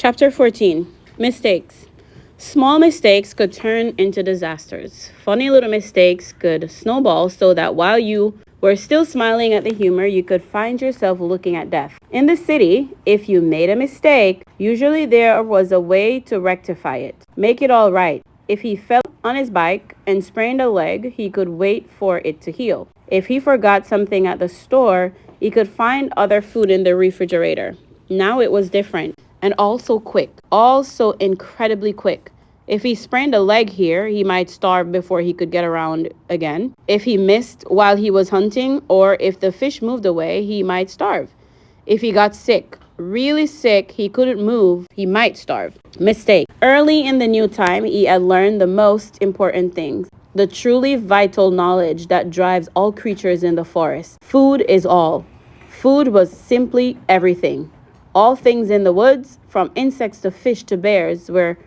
Chapter 14. Mistakes. Small mistakes could turn into disasters. Funny little mistakes could snowball so that while you were still smiling at the humor, you could find yourself looking at death. In the city, if you made a mistake, usually there was a way to rectify it, make it all right. If he fell on his bike and sprained a leg, he could wait for it to heal. If he forgot something at the store, he could find other food in the refrigerator. Now it was different. And also quick, also incredibly quick. If he sprained a leg here, he might starve before he could get around again. If he missed while he was hunting, or if the fish moved away, he might starve. If he got sick, really sick, he couldn't move, he might starve. Mistake. Early in the new time, he had learned the most important things. The truly vital knowledge that drives all creatures in the forest. Food is all. Food was simply everything. All things in the woods, from insects to fish to bears, were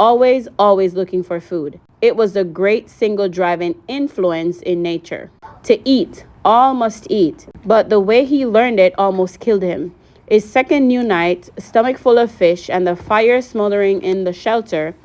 always looking for food. It was the great single driving influence in nature. To eat, all must eat. But the way he learned it almost killed him. His second new night, stomach full of fish and the fire smoldering in the shelter,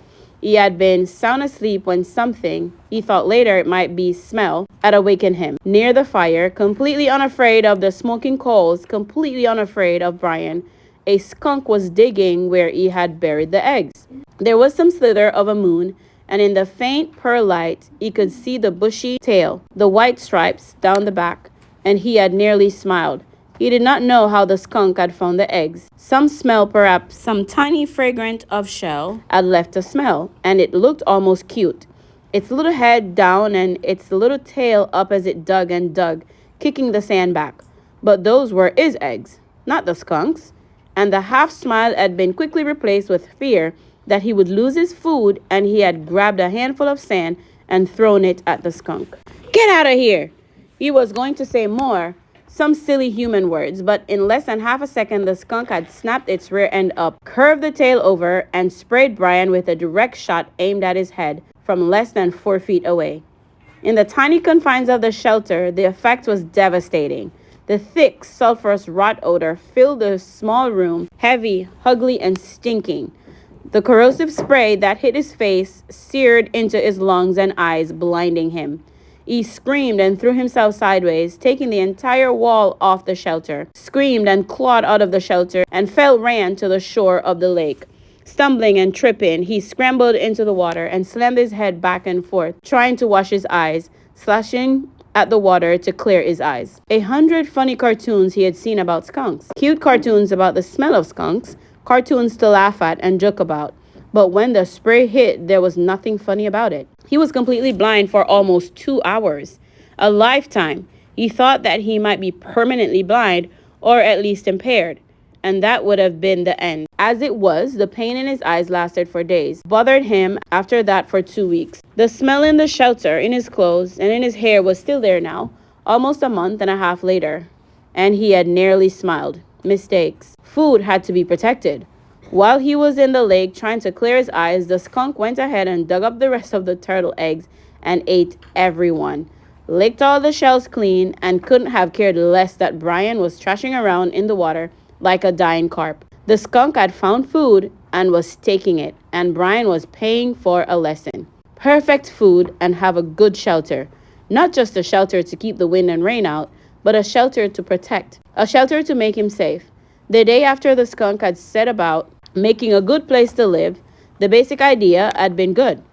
he had been sound asleep when something, he thought later it might be smell, had awakened him. Near the fire, completely unafraid of the smoking coals, completely unafraid of Brian, a skunk was digging where he had buried the eggs. There was some slither of a moon, and in the faint pearl light, he could see the bushy tail, the white stripes down the back, and he had nearly smiled. He did not know how the skunk had found the eggs. Some smell, perhaps some tiny fragrant of shell, had left a smell, and it looked almost cute. Its little head down and its little tail up as it dug and dug, kicking the sand back. But those were his eggs, not the skunk's. And the half smile had been quickly replaced with fear that he would lose his food, and he had grabbed a handful of sand and thrown it at the skunk. "Get out of here!" He was going to say more, some silly human words, but in less than half a second, the skunk had snapped its rear end up, curved the tail over, and sprayed Brian with a direct shot aimed at his head from less than 4 feet away. In the tiny confines of the shelter, the effect was devastating. The thick, sulfurous rot odor filled the small room, heavy, ugly, and stinking. The corrosive spray that hit his face seared into his lungs and eyes, blinding him. He screamed and threw himself sideways, taking the entire wall off the shelter, screamed and clawed out of the shelter, and ran to the shore of the lake. Stumbling and tripping, he scrambled into the water and slammed his head back and forth, trying to wash his eyes, slashing at the water to clear his eyes. 100 funny cartoons he had seen about skunks. Cute cartoons about the smell of skunks, cartoons to laugh at and joke about. But when the spray hit, there was nothing funny about it. He was completely blind for almost 2 hours. A lifetime. He thought that he might be permanently blind, or at least impaired. And that would have been the end. As it was, the pain in his eyes lasted for days, bothered him after that for 2 weeks. The smell in the shelter, in his clothes, and in his hair was still there now, almost a month and a half later. And he had nearly smiled. Mistakes. Food had to be protected. While he was in the lake trying to clear his eyes, the skunk went ahead and dug up the rest of the turtle eggs and ate everyone. Licked all the shells clean and couldn't have cared less that Brian was trashing around in the water like a dying carp. The skunk had found food and was taking it, and Brian was paying for a lesson. Perfect food and have a good shelter. Not just a shelter to keep the wind and rain out, but a shelter to protect, a shelter to make him safe. The day after the skunk had set about making a good place to live, the basic idea had been good.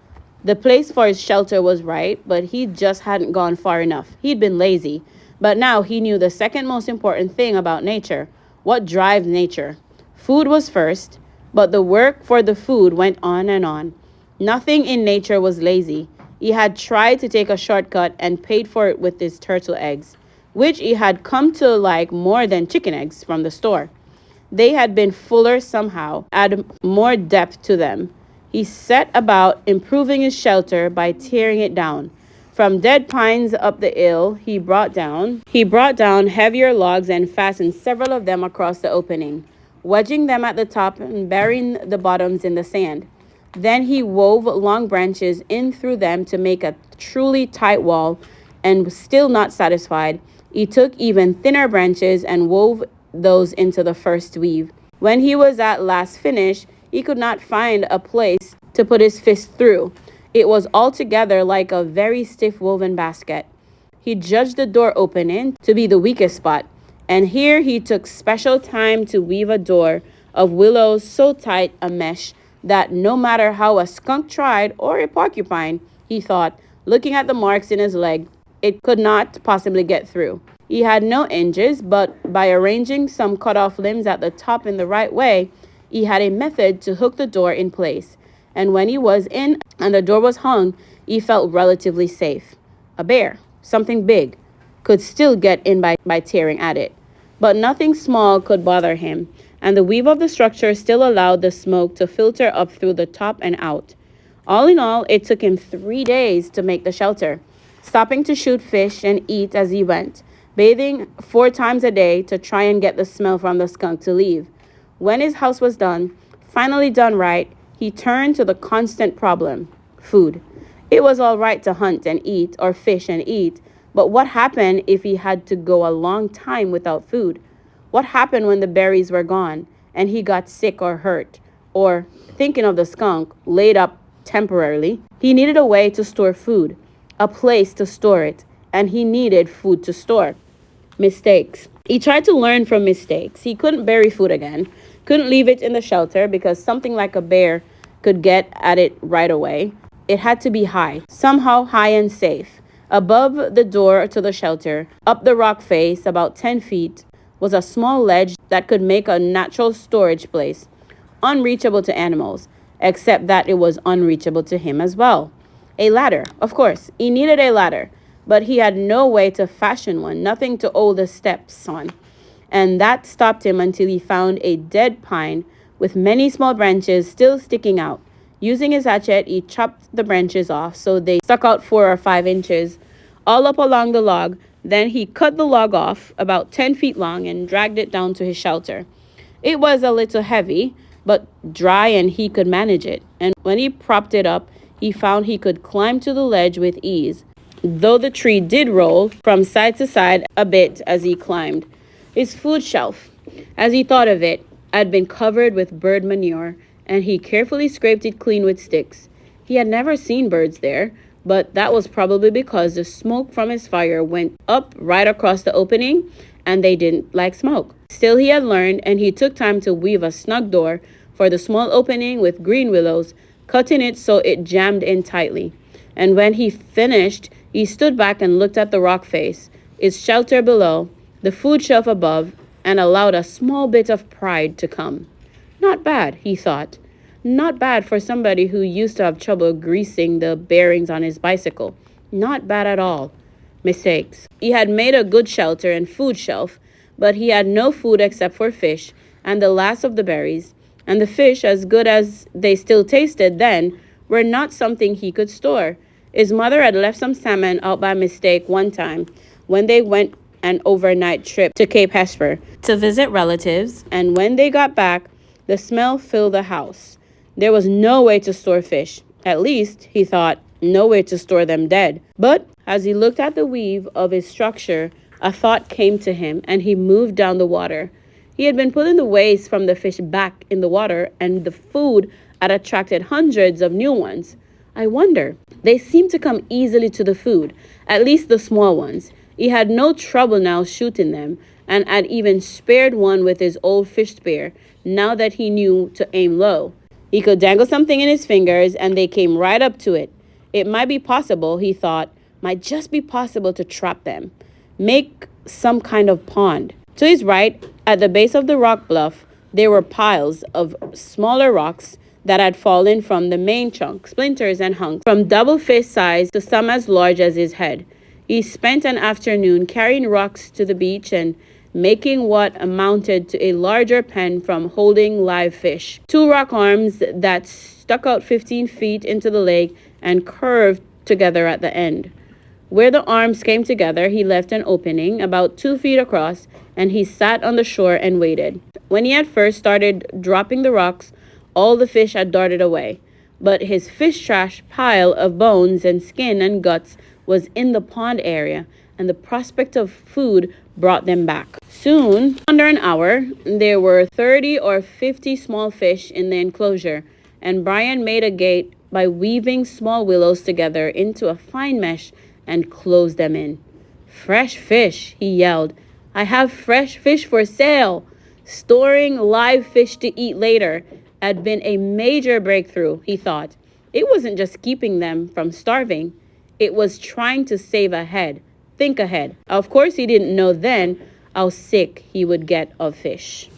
The place for his shelter was right, but he just hadn't gone far enough. He'd been lazy, but now he knew the second most important thing about nature. What drives nature? Food was first, but the work for the food went on and on. Nothing in nature was lazy. He had tried to take a shortcut and paid for it with his turtle eggs, which he had come to like more than chicken eggs from the store. They had been fuller somehow, had more depth to them. He set about improving his shelter by tearing it down. From dead pines up the hill, he brought down heavier logs and fastened several of them across the opening, wedging them at the top and burying the bottoms in the sand. Then he wove long branches in through them to make a truly tight wall, and still not satisfied, he took even thinner branches and wove those into the first weave. When he was at last finished, He could not find a place to put his fist through. It was altogether like a very stiff woven basket. He judged the door opening to be the weakest spot, and here he took special time to weave a door of willows so tight a mesh that no matter how a skunk tried or a porcupine, he thought, looking at the marks in his leg, it could not possibly get through. He had no hinges, but by arranging some cut-off limbs at the top in the right way, he had a method to hook the door in place. And when he was in and the door was hung, he felt relatively safe. A bear, something big, could still get in by tearing at it. But nothing small could bother him, and the weave of the structure still allowed the smoke to filter up through the top and out. All in all, it took him 3 days to make the shelter, stopping to shoot fish and eat as he went, bathing 4 times a day to try and get the smell from the skunk to leave. When his house was done, finally done right, he turned to the constant problem, food. It was all right to hunt and eat, or fish and eat, but what happened if he had to go a long time without food? What happened when the berries were gone and he got sick or hurt? Or, thinking of the skunk, laid up temporarily, he needed a way to store food, a place to store it, and he needed food to store. Mistakes. He tried to learn from mistakes. He couldn't bury food again, couldn't leave it in the shelter because something like a bear could get at it right away. It had to be high, somehow high and safe. Above the door to the shelter, up the rock face about 10 feet, was a small ledge that could make a natural storage place, unreachable to animals, except that it was unreachable to him as well. A ladder, of course, he needed a ladder, but he had no way to fashion one, nothing to hold the steps on. And that stopped him until he found a dead pine with many small branches still sticking out. Using his hatchet, he chopped the branches off so they stuck out 4 or 5 inches, all up along the log. Then he cut the log off about 10 feet long and dragged it down to his shelter. It was a little heavy, but dry, and he could manage it. And when he propped it up, he found he could climb to the ledge with ease, though the tree did roll from side to side a bit as he climbed. His food shelf, as he thought of it, had been covered with bird manure, and he carefully scraped it clean with sticks. He had never seen birds there, but that was probably because the smoke from his fire went up right across the opening, and they didn't like smoke. Still, he had learned, and he took time to weave a snug door for the small opening with green willows, cutting it so it jammed in tightly. And when he finished, he stood back and looked at the rock face, its shelter below, the food shelf above, and allowed a small bit of pride to come. Not bad, he thought. Not bad for somebody who used to have trouble greasing the bearings on his bicycle. Not bad at all. Mistakes. He had made a good shelter and food shelf, but he had no food except for fish and the last of the berries. And the fish, as good as they still tasted then, were not something he could store. His mother had left some salmon out by mistake one time when they went an overnight trip to Cape Hesper to visit relatives, and when they got back, the smell filled the house. There was no way to store fish. At least, he thought, no way to store them dead. But as he looked at the weave of his structure, a thought came to him, and he moved down the water. He had been putting the waste from the fish back in the water, and the food had attracted hundreds of new ones. I wonder, they seemed to come easily to the food, at least the small ones. He had no trouble now shooting them, and had even spared one with his old fish spear, now that he knew to aim low. He could dangle something in his fingers, and they came right up to it. It might be possible, he thought, might just be possible to trap them. Make some kind of pond. To his right, at the base of the rock bluff, there were piles of smaller rocks that had fallen from the main chunk, splinters and hunks, from double fist size to some as large as his head. He spent an afternoon carrying rocks to the beach and making what amounted to a larger pen from holding live fish. 2 rock arms that stuck out 15 feet into the lake and curved together at the end. Where the arms came together, he left an opening about 2 feet across, and he sat on the shore and waited. When he had first started dropping the rocks, all the fish had darted away, but his fish trash pile of bones and skin and guts was in the pond area, and the prospect of food brought them back. Soon, under an hour, there were 30 or 50 small fish in the enclosure, and Brian made a gate by weaving small willows together into a fine mesh and closed them in. "Fresh fish," he yelled. "I have fresh fish for sale." Storing live fish to eat later had been a major breakthrough, he thought. It wasn't just keeping them from starving. It was trying to save ahead, think ahead. Of course, he didn't know then how sick he would get of fish.